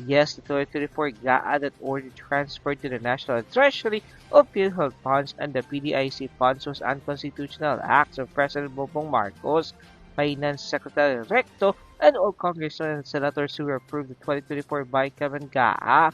Yes, the 2024 GAA that ordered transfer to the National Treasury of PhilHealth funds and the PDIC funds was unconstitutional acts of President Bongbong Marcos, Finance Secretary Recto, and all congressmen and senators who approved the 2024 BICAM and GAA.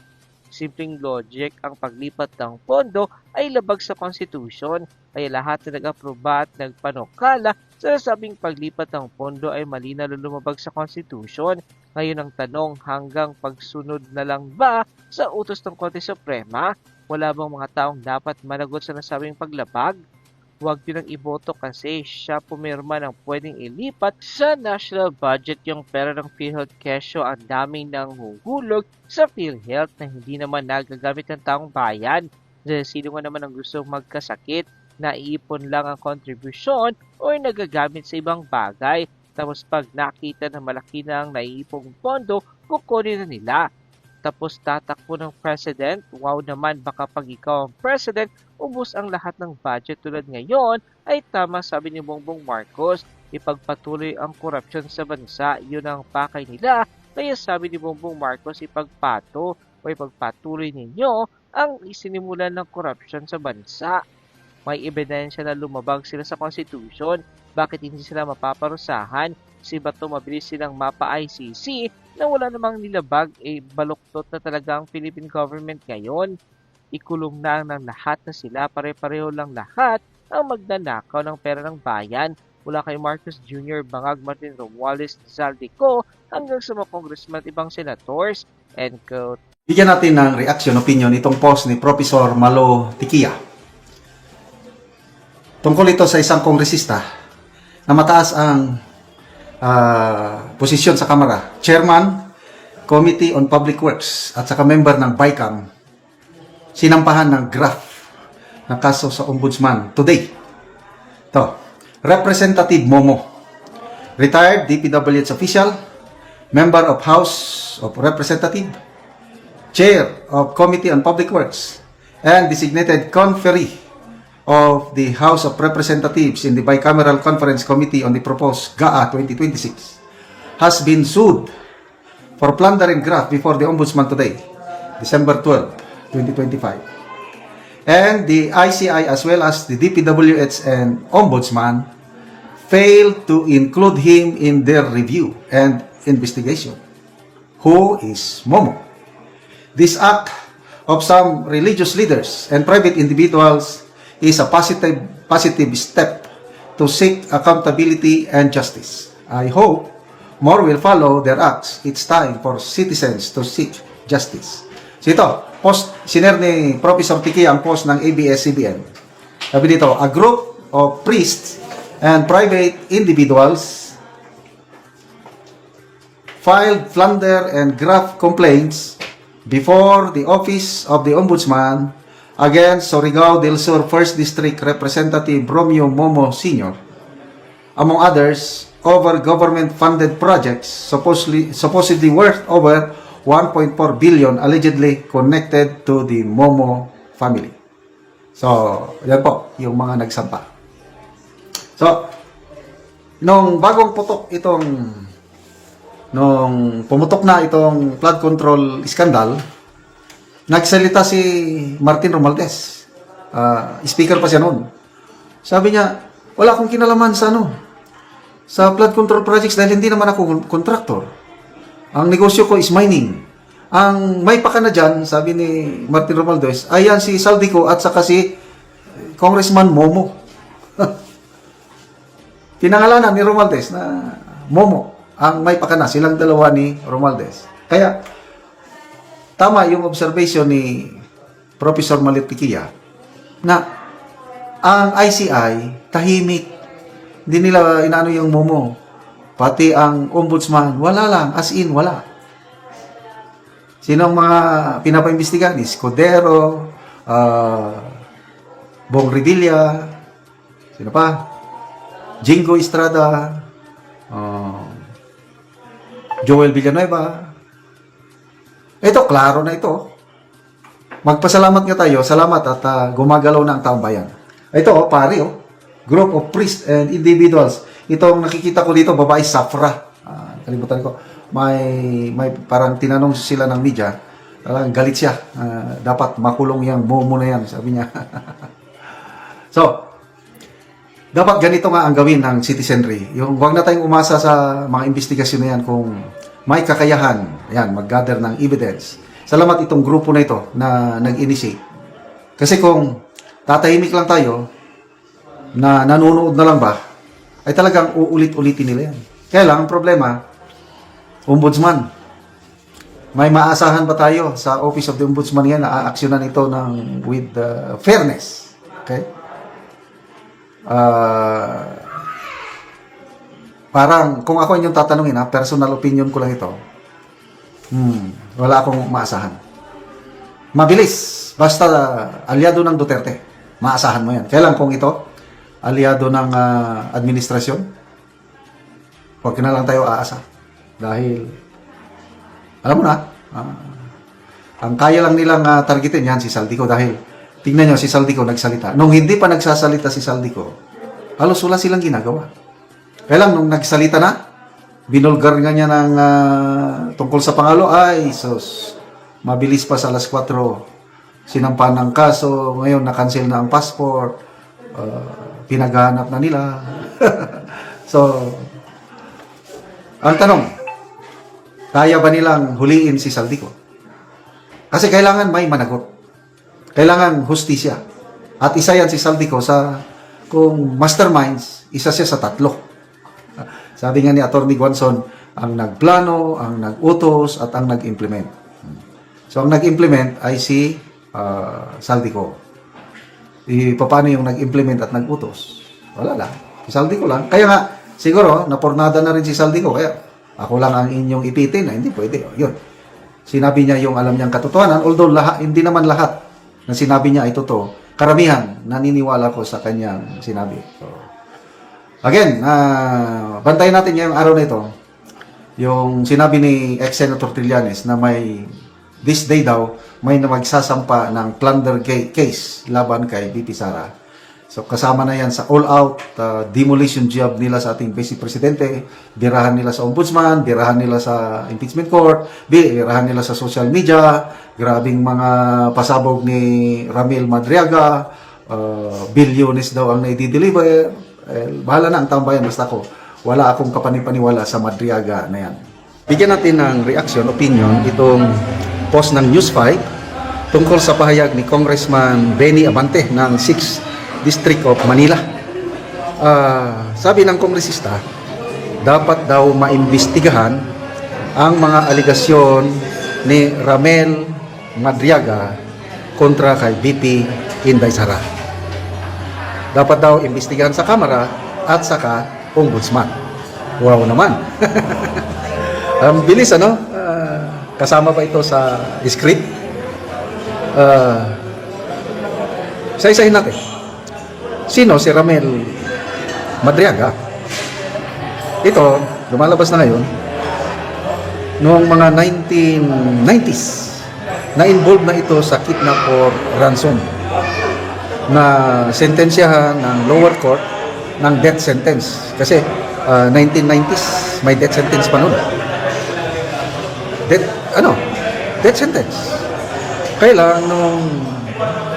Simpleng logic, ang paglipat ng pondo ay labag sa konstitusyon, kaya lahat na nag-aproba at nagpanukala sa nasabing paglipat ng pondo ay mali na lumabag sa konstitusyon. Ngayon ang tanong, hanggang pagsunod na lang ba sa utos ng Korte Suprema? Wala bang mga taong dapat managot sa nasabing paglabag? Huwag yun ang iboto kasi siya pumirma ng pwedeng ilipat sa national budget yung pera ng PhilHealth kesyo ang daming nang huhulog sa PhilHealth na hindi naman nagagamit ng taong bayan. Dahil sino nga naman ang gusto magkasakit, naiipon lang ang kontribusyon o nagagamit sa ibang bagay. Tapos pag nakita na malaki na ang naiipong pondo, kukunin na nila. Tapos tatakbo ng president, wow naman baka pag ikaw ang president, ubos ang lahat ng budget tulad ngayon, ay tama sabi ni Bongbong Marcos, ipagpatuloy ang korupsyon sa bansa, yun ang pakay nila, kaya sabi ni Bongbong Marcos ipagpatuloy ninyo ang isinimulan ng korupsyon sa bansa. May ebidensya na lumabag sila sa konstitusyon, bakit hindi sila mapaparusahan? Si Bato mabilis silang mapa-ICC na wala namang nilabag baluktot na talaga ang Philippine government ngayon. Ikulong na ng lahat na sila, pare-pareho lang lahat ang magnanakaw ng pera ng bayan mula kay Marcos Jr., Bangag, Martin Romualdez, Zaldico hanggang sa mga congressman at ibang senators. End quote. Bigyan natin ng reaction, opinion itong post ni Professor Malo Tikia. Tungkol ito sa isang kongresista na mataas ang posisyon sa Kamara, Chairman, Committee on Public Works, at saka member ng BICAM, sinampahan ng graft ng kaso sa Ombudsman today. To, Representative Momo, retired DPWH official, member of House of Representatives, Chair of Committee on Public Works, and designated conferee of the House of Representatives in the Bicameral Conference Committee on the proposed GAA 2026 has been sued for plunder and graft before the Ombudsman today, December 12, 2025. And the ICI as well as the DPWH and Ombudsman failed to include him in their review and investigation. Who is Momo? This act of some religious leaders and private individuals is a positive step to seek accountability and justice. I hope more will follow their acts. It's time for citizens to seek justice. So ito, post, siner ni Professor Tiki ang post ng ABS-CBN. Sabi dito, a group of priests and private individuals filed plunder and graft complaints before the office of the Ombudsman against Surigao del Sur 1st District Representative Romeo Momo Sr., among others, over government-funded projects supposedly worth over 1.4 billion allegedly connected to the Momo family. So, yan po, yung mga nagsampa. So, nung pumutok na itong flood control scandal, nagsalita si Martin Romualdez. Speaker pa siya noon. Sabi niya, wala akong kinalaman sa flood control projects dahil hindi naman ako contractor. Ang negosyo ko is mining. Ang may pakana dyan, sabi ni Martin Romualdez, ayan si Zaldico at saka si Congressman Momo. Pinangalanan ni Romualdez na Momo ang may pakana. Silang dalawa ni Romualdez. Kaya, tama yung observation ni Professor Malitikia na ang ICI tahimik, hindi nila inaano yung Momo, pati ang Ombudsman, wala lang, as in, wala. Sino ang mga pinapaimbestigahan? Escudero, Bong Revilla, sino pa? Jingo Estrada, Joel Villanueva. Ito, klaro na ito. Magpasalamat nga tayo. Salamat at gumagalaw na ang taong bayan. Ito, pare, group of priests and individuals. Itong nakikita ko dito, babae Safra. Kalimutan ko. may parang tinanong sila ng media, talagang galit siya. Dapat makulong yang momo na yan, sabi niya. So, dapat ganito nga ang gawin ng citizenry. Yung wag na tayong umasa sa mga investigasyon na yan kung may kakayahan, yan, mag-gather ng evidence. Salamat itong grupo na ito na nag-initiate. Kasi kung tatahimik lang tayo, na nanonood na lang ba, ay talagang uulit-ulitin nila yan. Kaya lang, ang problema, Ombudsman. May maasahan ba tayo sa Office of the Ombudsman yan na aaksyonan ito with fairness? Okay? Parang, kung ako inyong tatanungin, personal opinion ko lang ito, wala akong maasahan. Mabilis, basta aliado ng Duterte, maasahan mo yan. Kaya lang kung ito, aliado ng administrasyon, huwag na lang tayo aasa. Dahil, alam mo na, ang kaya lang nilang targetin yan si Saldico dahil, tingnan nyo, si Saldico nagsalita. Nung hindi pa nagsasalita si Saldico, halos wala silang ginagawa. Kaya lang, nung nagsalita na, binulgar nga niya ng tungkol sa pangalo, ay, sus, mabilis pa sa alas 4, sinampan ng kaso, ngayon na-cancel na ang passport, pinaghahanap na nila. So, ang tanong, kaya ba nilang huliin si Saldico? Kasi kailangan may managot. Kailangan hustisya. At isa yan si Saldico sa, kung masterminds, isa siya sa 3. Sabi nga ni Atty. Guanzon, ang nagplano, ang nagutos, at ang nag-implement. So, ang nag-implement ay si Saldico. Paano yung nag-implement at nag-utos? Wala lang. Si Saldico lang. Kaya nga, siguro, napornada na rin si Saldico. Kaya, ako lang ang inyong ipitin na hindi pwede. Yun. Sinabi niya yung alam niyang katotohanan, although hindi naman lahat na sinabi niya ay totoo. Karamihan, naniniwala ko sa kanyang sinabi. So, again, bantayan natin ngayong araw na ito, yung sinabi ni ex-Senator Trillanes na this day daw, may magsasampa ng plunder case laban kay BP Sara. So, kasama na yan sa all-out demolition job nila sa ating Vice Presidente, birahan nila sa Ombudsman, birahan nila sa Impeachment Court, birahan nila sa social media, grabing mga pasabog ni Ramil Madriaga, bilyones daw ang naidi-deliver. Bahala na ang tambayan, basta ko. Wala akong kapanipaniwala sa Madriaga na yan. Bigyan natin ng reaction, opinion, itong post ng News 5 tungkol sa pahayag ni Congressman Benny Abante ng 6th District of Manila. Sabi ng kongresista, dapat daw maimbestigahan ang mga aligasyon ni Ramel Madriaga kontra kay BP Inday Sara. Dapat daw imbestigahan sa Kamara at saka Ombudsman. Wow naman. Ang bilis, ano? Kasama ba ito sa script? Isa-isahin natin. Sino si Ramel Madriaga? Ito, lumalabas na ngayon, noong mga 1990s, na-involve na ito sa kidnap or ransom na sentensyahan ng lower court ng death sentence. Kasi 1990s, may death sentence pa noon. Death sentence. Kaya lang, noong,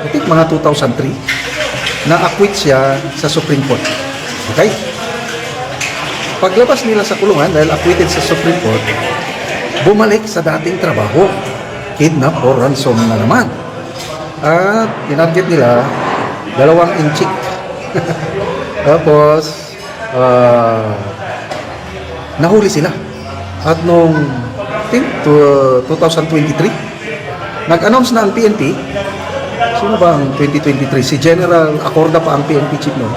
I think mga 2003, na-acquit siya sa Supreme Court. Okay? Paglabas nila sa kulungan dahil acquitted sa Supreme Court, bumalik sa dating trabaho. Kidnap or ransom na naman. At tinarget nila 2 inchik. Tapos, nahuli sila. At noong, I think, 2023, nag-announce na ang PNP. Sino ba ang 2023? Si General Acorda pa ang PNP chief noon.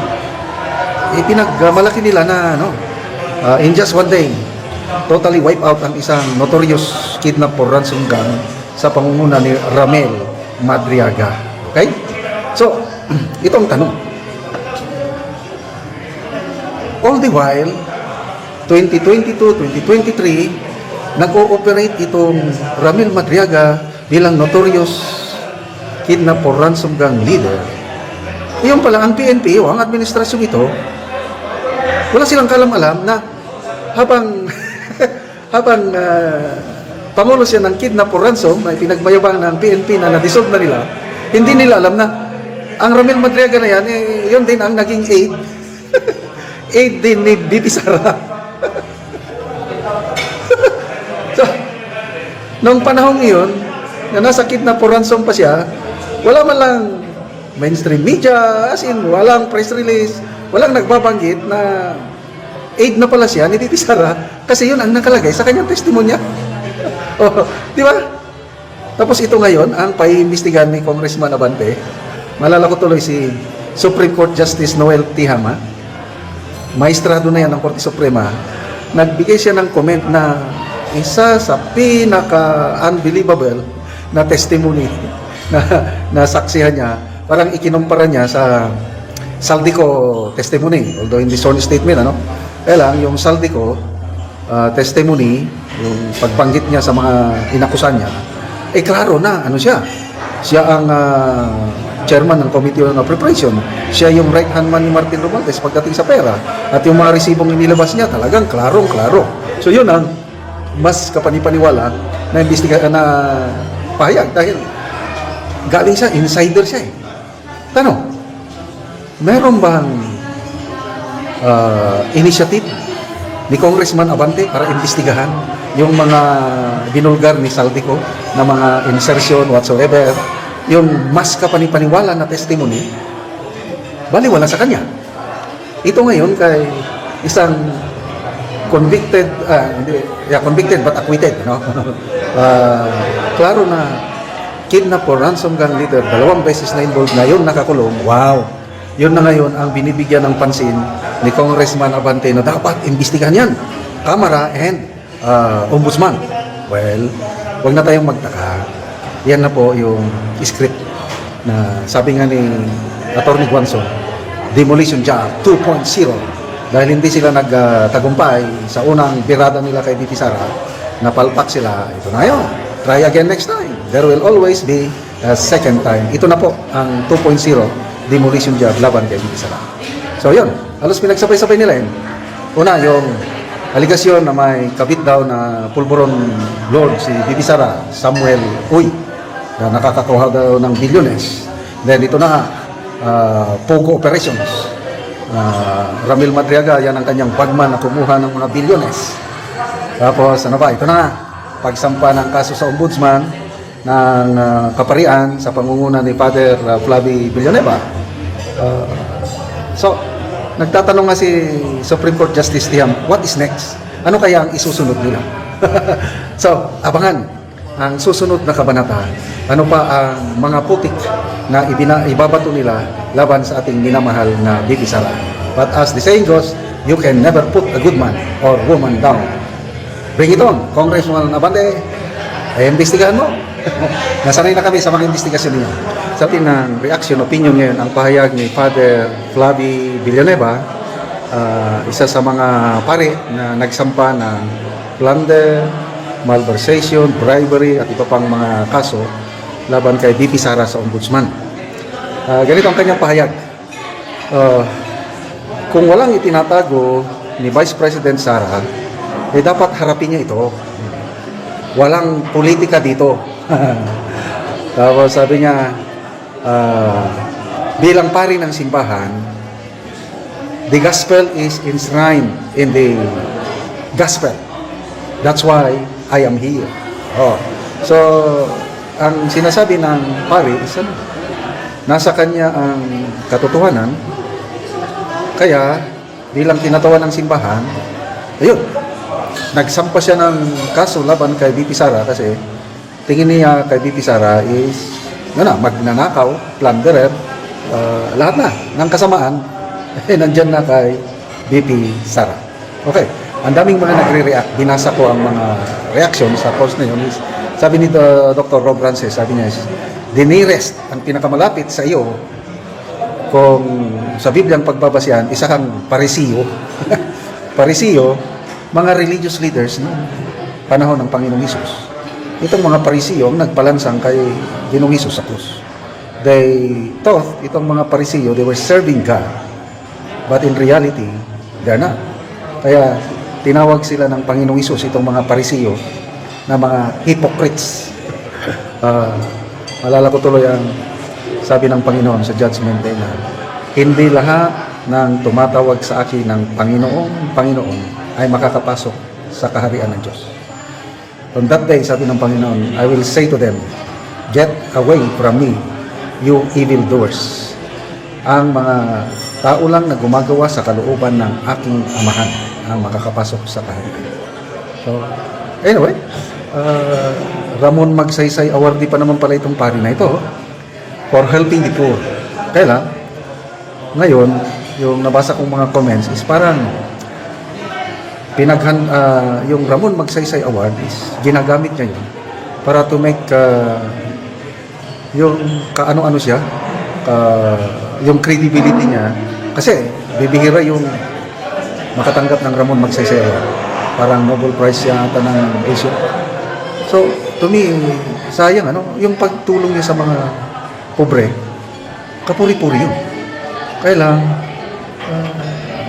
Pinagmalaki nila na in just one day, totally wipe out ang isang notorious kidnap or ransom gang sa pangunguna ni Ramel Madriaga. Okay? So, itong tanong. All the while, 2022, 2023, nag-ooperate itong Ramel Madriaga bilang notorious kidnap or ransom gang leader. Iyon pala, ang PNP o ang administrasyon ito, wala silang kalam-alam na habang habang pangulo siya ng kidnap or ransom na pinagmayabang ng PNP na na-dissolve na nila, hindi nila alam na ang Ramil Madriaga na yan, yun din ang naging aid. Aid din ni BP Sara. So, noong panahong iyon, na nasa kidnap or ransom pa siya, wala man lang mainstream media, as in, walang press release, walang nagbabanggit na aid na pala siya ni BP Sara kasi yun ang nakalagay sa kanyang testimonya. Oh, di ba? Tapos ito ngayon, ang paiimbestigahan ni Congressman Abante, malala ko tuloy si Supreme Court Justice Noel Tihama, maestrado na yan ng Korte Suprema, nagbigay siya ng comment na isa sa pinaka-unbelievable na testimony na saksihan niya, parang ikinumpara niya sa Saldico testimony, although hindi sworn statement, ano? Kaya lang, yung Saldico testimony, yung pagbanggit niya sa mga inakusan niya, klaro na, ano siya? Siya ang chairman ng Committee on Preparation. Siya yung right-hand man ni Martin Romualdez pagdating sa pera. At yung mga resibong inilabas niya, talagang klarong-klaro. So yun ang mas kapanipaniwala na na pahayag dahil galing siya, insider siya eh. Tanong, meron bang initiative ni Congressman Abante para imbestigahan yung mga binulgar ni Saldico na mga insertion whatsoever, yung mas kapanipaniwala na testimony, baliwala sa kanya. Ito ngayon kay isang convicted, convicted but acquitted, no? Klaro na kidnap or ransom gang leader, 2 beses na involved na yung nakakulong. Wow! Yun na ngayon ang binibigyan ng pansin ni Congressman Abante na dapat imbestigahan yan. Kamara and Ombudsman. Well, wag na tayong magtaka. Yan na po yung script na sabi nga ni Atty. Guanzon, Demolition Job 2.0. Dahil hindi sila nagtagumpay sa unang birada nila kay BP Sara, napalpak sila. Ito na yun. Try again next time. There will always be a second time. Ito na po ang 2.0 demolition job laban kay BP Sara. So yun, halos pinagsabay-sabay nila yun. Una, yung aligasyon na may kabit daw na pulburon lord si BP Sara, Samuel Uy, na nakakakuha daw ng bilyones. Then ito na, Pogo Operations. Ramil Madriaga, yan ang kanyang bagman na kumuha ng mga bilyones. Tapos ano ba, ito na, pagsampa ng kaso sa Ombudsman ng kaparian sa pangunguna ni Father Flavi Villanueva. So, nagtatanong nga si Supreme Court Justice Tiham, what is next? Ano kaya ang isusunod nila? So, abangan ang susunod na kabanata. Ano pa ang mga putik na ibabato nila laban sa ating minamahal na BP Sara. But as the saying goes, you can never put a good man or woman down. Bring it on, Congressman Abante. Ay, imbestigahan mo. Nasanay na kami sa mga investigasyon niya. Sa ating ng reaction, opinion ngayon, ang pahayag ni Father Flavi Villanueva, isa sa mga pare na nagsampa ng plunder, malversation, bribery, at iba pang mga kaso laban kay BP Sara sa Ombudsman. Ganito ang kanyang pahayag. Kung walang itinatago ni Vice President Sara, dapat harapin niya ito. Walang politika dito. Tapos sabi niya, bilang pari ng simbahan, the gospel is enshrined in the gospel. That's why I am here. So, ang sinasabi ng pari is nasa kanya ang katotohanan, kaya bilang tinatawan ng simbahan, ayun, nagsampa siya ng kaso laban kay BP Sara kasi tingin niya kay BP Sara is magnanakaw, plunderer, lahat na ng kasamaan nandyan na kay BP Sara. Okay, ang daming mga nagre-react. Binasa ko ang mga reaction sa post na yun. Sabi ni Dr. Rob Rances, sabi niya, the nearest, ang pinakamalapit sa iyo kung sa Bibliang pagbabasihan, isa kang parisiyo. Parisiyo, mga religious leaders noong panahon ng Panginoong Hesus. Itong mga parisiyo ang nagpalansang kay Ginoong Hesus sa krus. They thought, itong mga parisiyo, they were serving God. But in reality, they're not. Kaya, tinawag sila ng Panginoong Isus, itong mga parisiyo, na mga hypocrites. Malala ko tuloy ang sabi ng Panginoon sa Judgment Day na hindi lahat ng tumatawag sa akin ng Panginoon ay makakapasok sa kaharian ng Diyos. On that day, sabi ng Panginoon, I will say to them, get away from me, you evildoers. Ang mga tao lang na gumagawa sa kalooban ng aking amahan ang makakapasok sa kaharian. So, anyway, Ramon Magsaysay awardee pa naman pala itong pari na ito for helping the poor. Kaya lang, ngayon, yung nabasa kong mga comments is parang yung Ramon Magsaysay Award is ginagamit niya yun para to make yung kaano-ano siya, yung credibility niya. Kasi bibihira yung makatanggap ng Ramon Magsaysay Award. Parang Nobel Prize yata ng Asia. So, to me, sayang, yung pagtulong niya sa mga pobre, kapuri-puri yun. Kaya lang,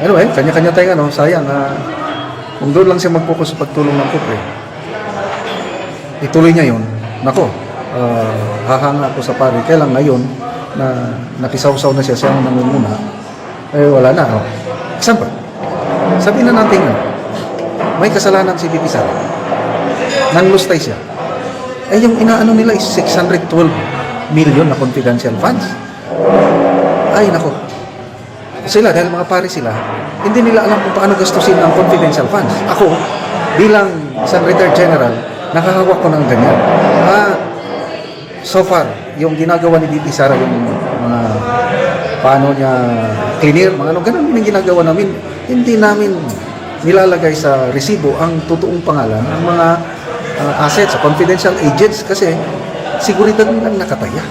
anyway, kanya-kanya tayo, sayang, kung doon lang siya mag-focus sa pagtulong ng pobre, ituloy niya yun, nako, hahanga ako sa pari. Kaya lang ngayon, na nakisaw-saw na siya ang nangunguna, wala na. Example, sabihin na natin, may kasalanan si VP Sara. Nanlustay siya. Yung inaano nila is 612 million na confidential funds. Ay, nako. Sila, dahil mga pare sila, hindi nila alam kung paano gastusin ang confidential funds. Ako, bilang isang retired general, nakahawak ko ng ganyan. So far, yung ginagawa ni VP Sara, yung mga paano niya cleaner, mga ganun yung ginagawa namin. Hindi namin nilalagay sa resibo ang totoong pangalan ng mga assets, confidential agents, kasi seguridad nilang nakataya.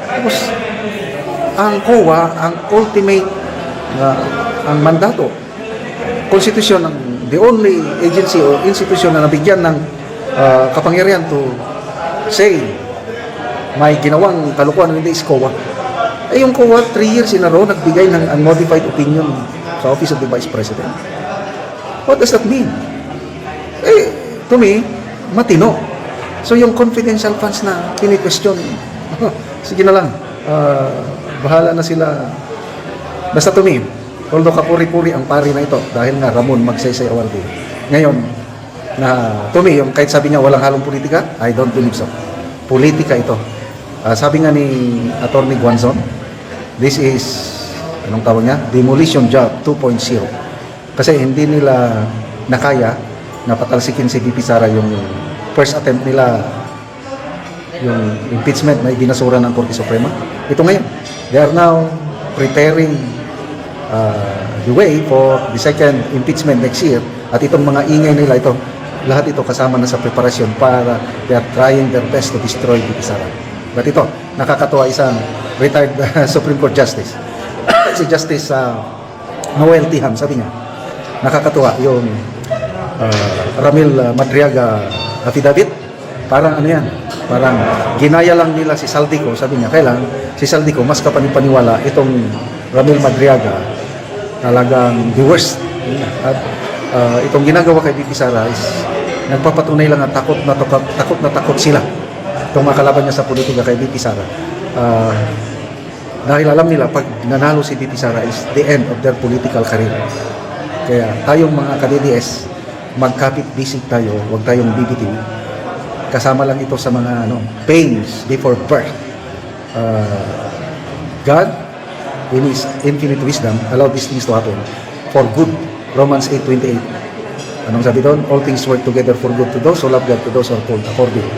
Tapos, ang COA, ang ultimate ang mandato, konstitusyon ng the only agency o institution na nabigyan ng kapangyarihan to say may ginawang kalukuhan, hindi is COA. Yung COA, 3 years in a row, nagbigay ng unmodified opinion sa Office of the Vice President. What does that mean? To me, matino. So yung confidential funds na kini-question, sige na lang, bahala na sila. Basta to me, although kapuri-puri ang pari na ito, dahil nga Ramon Magsaysay awardee. Ngayon, na to me, yung kahit sabi niya walang halong politika, I don't believe so. Politika ito. Sabi nga ni Attorney Guanzon, this is, anong tawag niya? Demolition job 2.0. Kasi hindi nila nakaya na patalsikin si VP Sara yung first attempt nila, yung impeachment na ibinasura ng Korte Suprema. Ito ngayon, they are now preparing the way for the second impeachment next year. At itong mga ingay nila ito, lahat ito kasama na sa preparasyon para they are trying their best to destroy VP Sara. But ito, nakakatuwa, isang retired Supreme Court Justice. Si Justice Noel Tiham, sabi niya, nakakatuwa yung Ramil Madriaga affidavit. Parang ano yan, parang ginaya lang nila si Saldico. Sabi niya, kailan si Saldico mas kapanipaniwala itong Ramil Madriaga talagang the worst. At itong ginagawa kay VP Sara is nagpapatunay lang at takot na takot sila itong mga kalaban niya sa politika kay VP Sara. Dahil alam nila pag nanalo si VP Sara is the end of their political career. Kaya tayong mga ka-DDS, magkapit bisig tayo, huwag tayong bibitin. Kasama lang ito sa mga pains before birth. God, in His infinite wisdom, allowed these things to happen for good. Romans 8:28. Anong sabi doon? All things work together for good to those who love God, to those who are called according